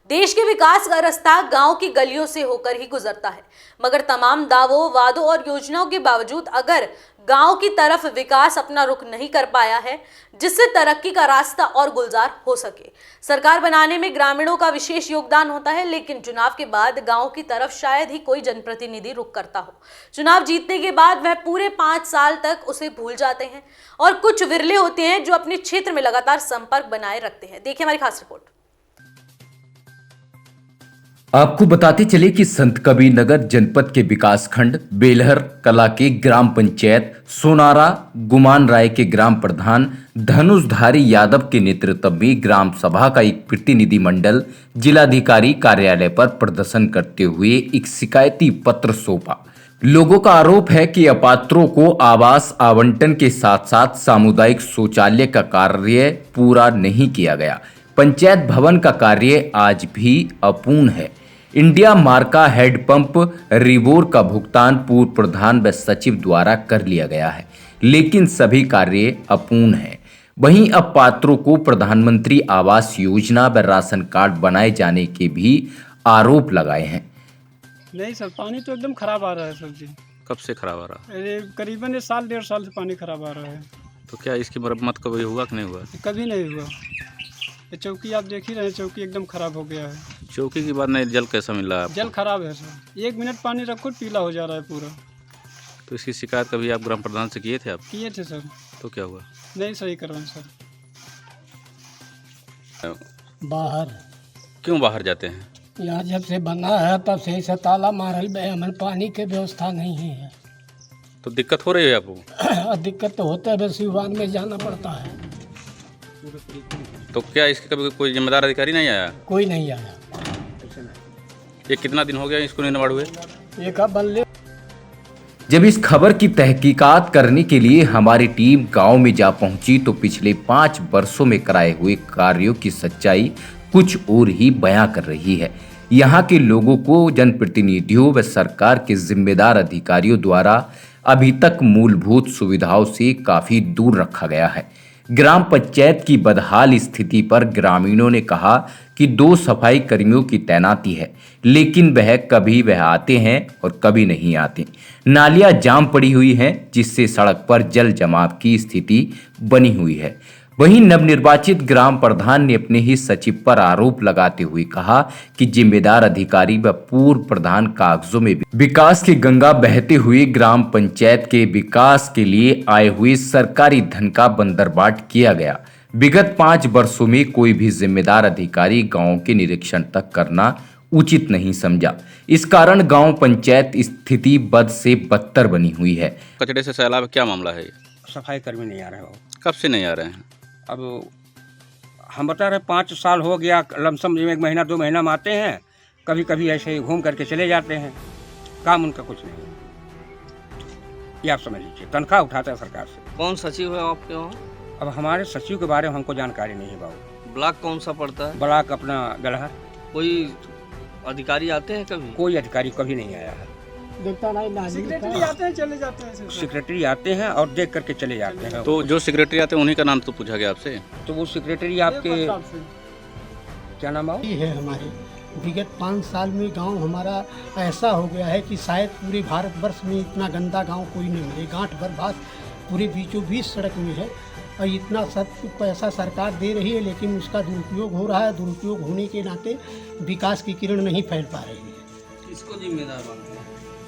देश के विकास का रास्ता गांव की गलियों से होकर ही गुजरता है, मगर तमाम दावों, वादों और योजनाओं के बावजूद अगर गांव की तरफ विकास अपना रुख नहीं कर पाया है, जिससे तरक्की का रास्ता और गुलजार हो सके। सरकार बनाने में ग्रामीणों का विशेष योगदान होता है, लेकिन चुनाव के बाद गांव की तरफ शायद ही कोई जनप्रतिनिधि रुख करता हो। चुनाव जीतने के बाद वह पूरे 5 साल तक उसे भूल जाते हैं और कुछ विरले होते हैं जो अपने क्षेत्र में लगातार संपर्क बनाए रखते हैं। देखिए हमारी खास रिपोर्ट। आपको बताते चले कि संत कबीर नगर जनपद के विकासखंड बेलहर कला के ग्राम पंचायत सोनारा गुमान राय के ग्राम प्रधान धनुषधारी यादव के नेतृत्व में ग्राम सभा का एक प्रतिनिधि मंडल जिलाधिकारी कार्यालय पर प्रदर्शन करते हुए एक शिकायती पत्र सौंपा। लोगों का आरोप है कि अपात्रों को आवास आवंटन के साथ साथ सामुदायिक शौचालय का कार्य पूरा नहीं किया गया। पंचायत भवन का कार्य आज भी अपूर्ण है। इंडिया मार्का हैंडपंप रिवोर का भुगतान पूर्व प्रधान व सचिव द्वारा कर लिया गया है, लेकिन सभी कार्य अपूर्ण है। वहीं अब पात्रों को प्रधानमंत्री आवास योजना व राशन कार्ड बनाए जाने के भी आरोप लगाए हैं। नहीं सर, पानी तो एकदम खराब आ रहा है सर जी। कब से खराब आ रहा है? अरे करीबन 1 साल 1.5 साल से पानी खराब आ रहा है। तो क्या इसकी मरम्मत कभी हुआ कि नहीं हुआ? कभी नहीं हुआ। ये चौकी आप देख ही रहे हैं, चौकी एकदम खराब हो गया है। चौकी की बात नहीं, जल कैसा मिल रहा है? जल खराब है सर, 1 मिनट पानी रखो पीला हो जा रहा है पूरा। तो इसकी शिकायत कभी आप ग्राम प्रधान से किए थे आप? किए थे सर। तो क्या हुआ? नहीं सही करवाएं सर। बाहर क्यों बाहर जाते हैं? यहाँ जब से बना है तब से ऐसा ताला मारल बे, हमें पानी के व्यवस्था नहीं है। तो दिक्कत हो रही है आपको? दिक्कत तो होता है, बस सिवान में जाना पड़ता है। तो क्या इसके कभी कोई जिम्मेदार अधिकारी नहीं आया? कोई नहीं आया। ये कितना दिन हो गया इसको निर्माण हुए? एक बल्ले। जब इस खबर की तहकीकात करने के लिए हमारी टीम गांव में जा पहुंची तो पिछले 5 वर्षों में कराए हुए कार्यों की सच्चाई कुछ और ही बयां कर रही है। यहाँ के लोगों को जनप्रतिनिधियों व सरकार के जिम्मेदार अधिकारियों द्वारा अभी तक मूलभूत सुविधाओं से काफी दूर रखा गया है। ग्राम पंचायत की बदहाल स्थिति पर ग्रामीणों ने कहा कि 2 सफाई कर्मियों की तैनाती है, लेकिन कभी वह आते हैं और कभी नहीं आते। नालियां जाम पड़ी हुई हैं, जिससे सड़क पर जल जमाव की स्थिति बनी हुई है। वहीं नवनिर्वाचित ग्राम प्रधान ने अपने ही सचिव पर आरोप लगाते हुए कहा कि जिम्मेदार अधिकारी व पूर्व प्रधान कागजों में विकास की गंगा बहते हुए ग्राम पंचायत के विकास के लिए आए हुए सरकारी धन का बंदरबाट किया गया। विगत 5 वर्षों में कोई भी जिम्मेदार अधिकारी गांव के निरीक्षण तक करना उचित नहीं समझा। इस कारण गांव पंचायत स्थिति बद से बदतर बनी हुई है। कचड़े से सैलाब क्या मामला है? सफाई कर्मी नहीं आ रहे हो। कब से नहीं आ रहे हैं? अब हम बता रहे 5 साल हो गया, लमसम 1 महीना 2 महीना में आते हैं, कभी कभी ऐसे ही घूम करके चले जाते हैं। काम उनका कुछ नहीं है, ये आप समझ लीजिए। तनख्वाह उठाता है सरकार से। कौन सचिव है आपके वहाँ? अब हमारे सचिव के बारे में हमको जानकारी नहीं है बाबू। ब्लॉक कौन सा पड़ता है? ब्लॉक अपना गलहर। कोई अधिकारी आते हैं कभी? कोई अधिकारी कभी नहीं आया है। सेक्रेटरी आते हैं चले जाते हैं सर। सेक्रेटरी आते हैं और देख करके चले जाते हैं। तो जो सेक्रेटरी आते हैं उन्हीं का नाम तो पूछा गया आपसे? तो वो सेक्रेटरी आपके क्या नाम है? है हमारे विगत 5 साल में गांव हमारा ऐसा हो गया है कि शायद पूरे भारतवर्ष में इतना गंदा गांव कोई नहीं मिले। गांठ भर बात पूरे बीचों बीच सड़क में है और इतना सब पैसा सरकार दे रही है, लेकिन उसका दुरुपयोग हो रहा है। दुरुपयोग होने के नाते विकास की किरण नहीं फैल पा रही है। किसको जिम्मेदार मानते हैं?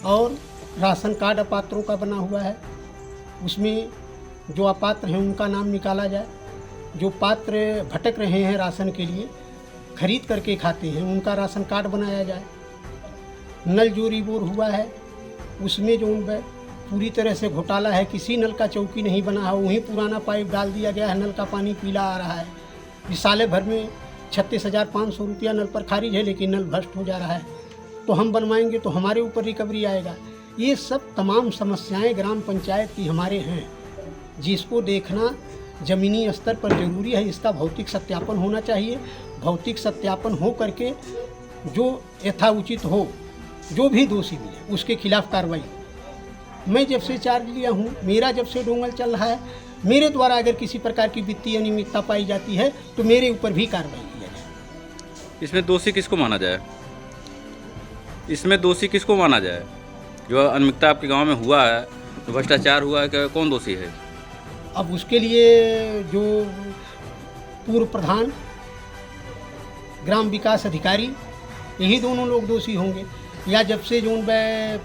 और राशन कार्ड अपात्रों का बना हुआ है, उसमें जो अपात्र हैं उनका नाम निकाला जाए। जो पात्र भटक रहे हैं राशन के लिए, खरीद करके खाते हैं, उनका राशन कार्ड बनाया जाए। नल जो रिवोर हुआ है उसमें जो पूरी तरह से घोटाला है। किसी नल का चौकी नहीं बना है, वहीं पुराना पाइप डाल दिया गया है। नल का पानी पीला आ रहा है। इस साल भर में 36,500 रुपया नल पर खारिज है, लेकिन नल भ्रष्ट हो जा रहा है। तो हम बनवाएंगे तो हमारे ऊपर रिकवरी आएगा। ये सब तमाम समस्याएं ग्राम पंचायत की हमारे हैं, जिसको देखना ज़मीनी स्तर पर जरूरी है। इसका भौतिक सत्यापन होना चाहिए। भौतिक सत्यापन हो करके जो यथाउचित हो, जो भी दोषी मिले उसके खिलाफ कार्रवाई। मैं जब से चार्ज लिया हूँ, मेरा जब से डोंगल चल रहा है, मेरे द्वारा अगर किसी प्रकार की वित्तीय अनियमितता पाई जाती है तो मेरे ऊपर भी कार्रवाई की जाए। इसमें दोषी किसको माना जाए? इसमें दोषी किसको माना जाए? जो अनियमितता आपके गांव में हुआ है, जो भ्रष्टाचार हुआ है, क्या कौन दोषी है? अब उसके लिए जो पूर्व प्रधान, ग्राम विकास अधिकारी, यही दोनों लोग दोषी होंगे, या जब से जो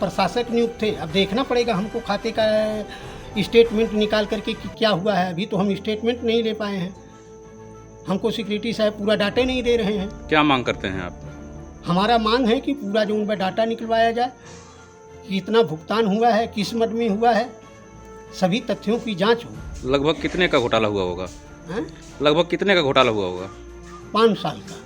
प्रशासक नियुक्त थे। अब देखना पड़ेगा हमको खाते का स्टेटमेंट निकाल करके कि क्या हुआ है। अभी तो हम स्टेटमेंट नहीं ले पाए हैं, हमको सिक्योरिटी साहब पूरा डाटा नहीं दे रहे हैं। क्या मांग करते हैं आप? हमारा मांग है कि पूरा जो डाटा निकलवाया जाए, कितना भुगतान हुआ है, किस मद में हुआ है, सभी तथ्यों की जांच हो। लगभग कितने का घोटाला हुआ होगा? हैं? लगभग कितने का घोटाला हुआ होगा? 5 साल का।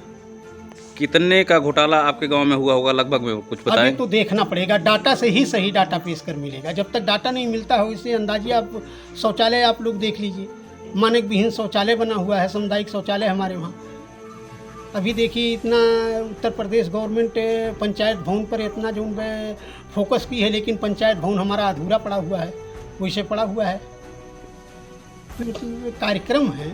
कितने का घोटाला आपके गांव में हुआ होगा लगभग में कुछ बताएं? अभी तो देखना पड़ेगा, डाटा से ही सही डाटा पेश कर मिलेगा। जब तक डाटा नहीं मिलता हो, इससे अंदाजिए आप शौचालय आप लोग देख लीजिए, मानक विहीन शौचालय बना हुआ है, सामुदायिक शौचालय हमारे वहाँ। अभी देखिए इतना उत्तर प्रदेश गवर्नमेंट पंचायत भवन पर इतना जो फोकस की है, लेकिन पंचायत भवन हमारा अधूरा पड़ा हुआ है, वैसे पड़ा हुआ है। कार्यक्रम है।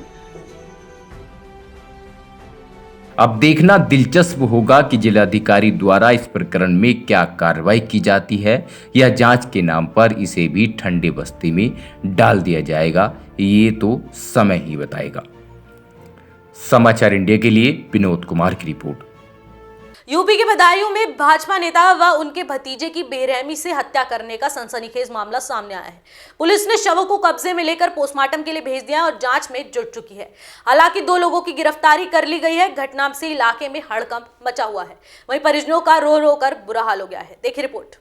अब देखना दिलचस्प होगा कि जिलाधिकारी द्वारा इस प्रकरण में क्या कार्रवाई की जाती है, या जांच के नाम पर इसे भी ठंडे बस्ती में डाल दिया जाएगा, ये तो समय ही बताएगा। समाचार इंडिया के लिए विनोद कुमार की रिपोर्ट। यूपी के बदायूं में भाजपा नेता व उनके भतीजे की बेरहमी से हत्या करने का सनसनीखेज मामला सामने आया है। पुलिस ने शवों को कब्जे में लेकर पोस्टमार्टम के लिए भेज दिया और जांच में जुट चुकी है। हालांकि 2 लोगों की गिरफ्तारी कर ली गई है। घटना से इलाके में हड़कंप मचा हुआ है, वहीं परिजनों का रो रो कर बुरा हाल हो गया है। देखिए रिपोर्ट।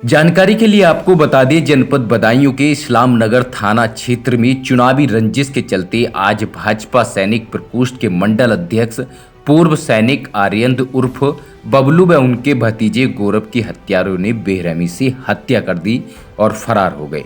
जानकारी के लिए आपको बता दें, जनपद बदायूं के इस्लाम नगर थाना क्षेत्र में चुनावी रंजिश के चलते आज भाजपा सैनिक प्रकोष्ठ के मंडल अध्यक्ष पूर्व सैनिक आर्यन उर्फ बबलू व उनके भतीजे गौरव की हत्यारों ने बेरहमी से हत्या कर दी और फरार हो गए।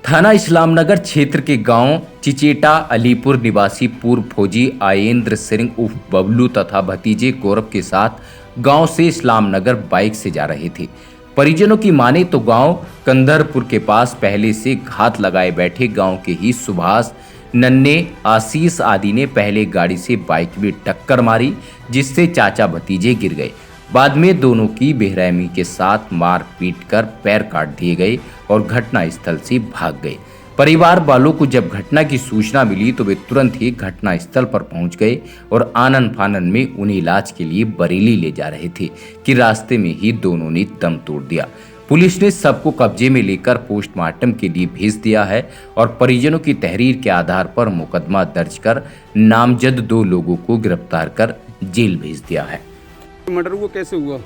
थाना इस्लामनगर क्षेत्र के गांव चिचेटा अलीपुर निवासी पूर्व फौजी आयेंद्र सिंह उर्फ बबलू तथा भतीजे गौरव के साथ गांव से इस्लामनगर बाइक से जा रहे थे। परिजनों की माने तो गांव कंदरपुर के पास पहले से घात लगाए बैठे गांव के ही सुभाष, नन्हे, आशीष आदि ने पहले गाड़ी से बाइक में टक्कर मारी, जिससे चाचा भतीजे गिर गए। बाद में दोनों की बेरहमी के साथ मार पीट कर पैर काट दिए गए और घटना स्थल से भाग गए। परिवार वालों को जब घटना की सूचना मिली तो वे तुरंत ही घटना स्थल पर पहुंच गए और आनन फानन में उन्हें इलाज के लिए बरेली ले जा रहे थे कि रास्ते में ही दोनों ने दम तोड़ दिया। पुलिस ने सबको कब्जे में लेकर पोस्टमार्टम के लिए भेज दिया है और परिजनों की तहरीर के आधार पर मुकदमा दर्ज कर नामजद 2 लोगों को गिरफ्तार कर जेल भेज दिया है। मर्डर वो कैसे हुआ?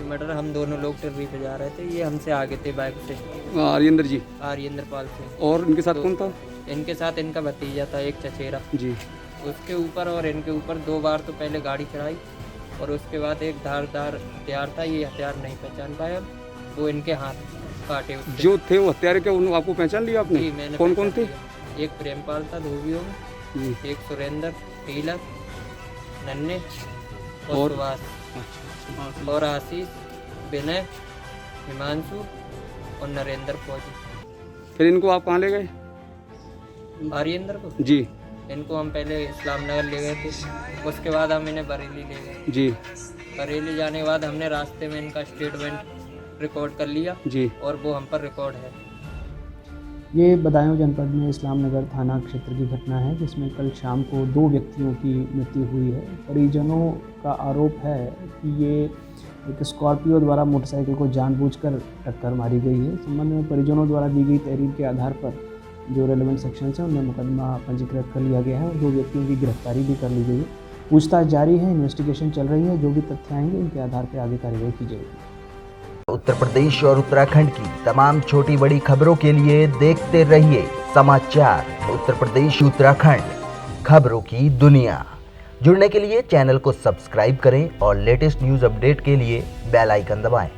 मर्डर हम दोनों लोग टिर्री पे जा रहे थे, ये हमसे आगे थे बाइक से। आर्येंद्र जी? आर्येंद्र पाल से। और इनके साथ कौन था? इनके साथ इनका भतीजा था, एक चचेरा जी। उसके ऊपर और इनके ऊपर 2 बार तो पहले गाड़ी चढ़ाई और उसके बाद एक धारदार हथियार था, ये हथियार नहीं पहचान पाया, वो इनके हाथ काटे। जो थे वो हत्यारे के, उन आपको पहचान लिया आपने? जी, मैंने। कौन कौन थे? एक प्रेमपाल था धोबियों में, एक सुरेंद्र टीलर, नन्हे और सुभाष और आशीष, विनय, हिमांशु और नरेंद्र फौजी। फिर इनको आप कहाँ ले गए? आर्येंद्र को? जी। इनको हम पहले इस्लामनगर ले गए थे, उसके बाद हम इन्हें बरेली ले गए। जी। बरेली जाने के बाद हमने रास्ते में इनका स्टेटमेंट रिकॉर्ड कर लिया जी, और वो हम पर रिकॉर्ड है। ये बदायूं जनपद में इस्लामनगर थाना क्षेत्र की घटना है, जिसमें कल शाम को 2 व्यक्तियों की मृत्यु हुई है। परिजनों का आरोप है कि ये एक स्कॉर्पियो द्वारा मोटरसाइकिल को जानबूझकर टक्कर मारी गई है। संबंध में परिजनों द्वारा दी गई तहरीर के आधार पर जो रेलेवेंट सेक्शन है उनमें मुकदमा पंजीकृत कर लिया गया है और 2 व्यक्तियों की गिरफ्तारी भी कर ली गई है। पूछताछ जारी है, इन्वेस्टिगेशन चल रही है। जो भी तथ्य आएंगे उनके आधार पर आगे कार्रवाई की जाएगी। उत्तर प्रदेश और उत्तराखंड की तमाम छोटी बड़ी खबरों के लिए देखते रहिए समाचार उत्तर प्रदेश उत्तराखंड, खबरों की दुनिया। जुड़ने के लिए चैनल को सब्सक्राइब करें और लेटेस्ट न्यूज़ अपडेट के लिए बेल आइकन दबाएं।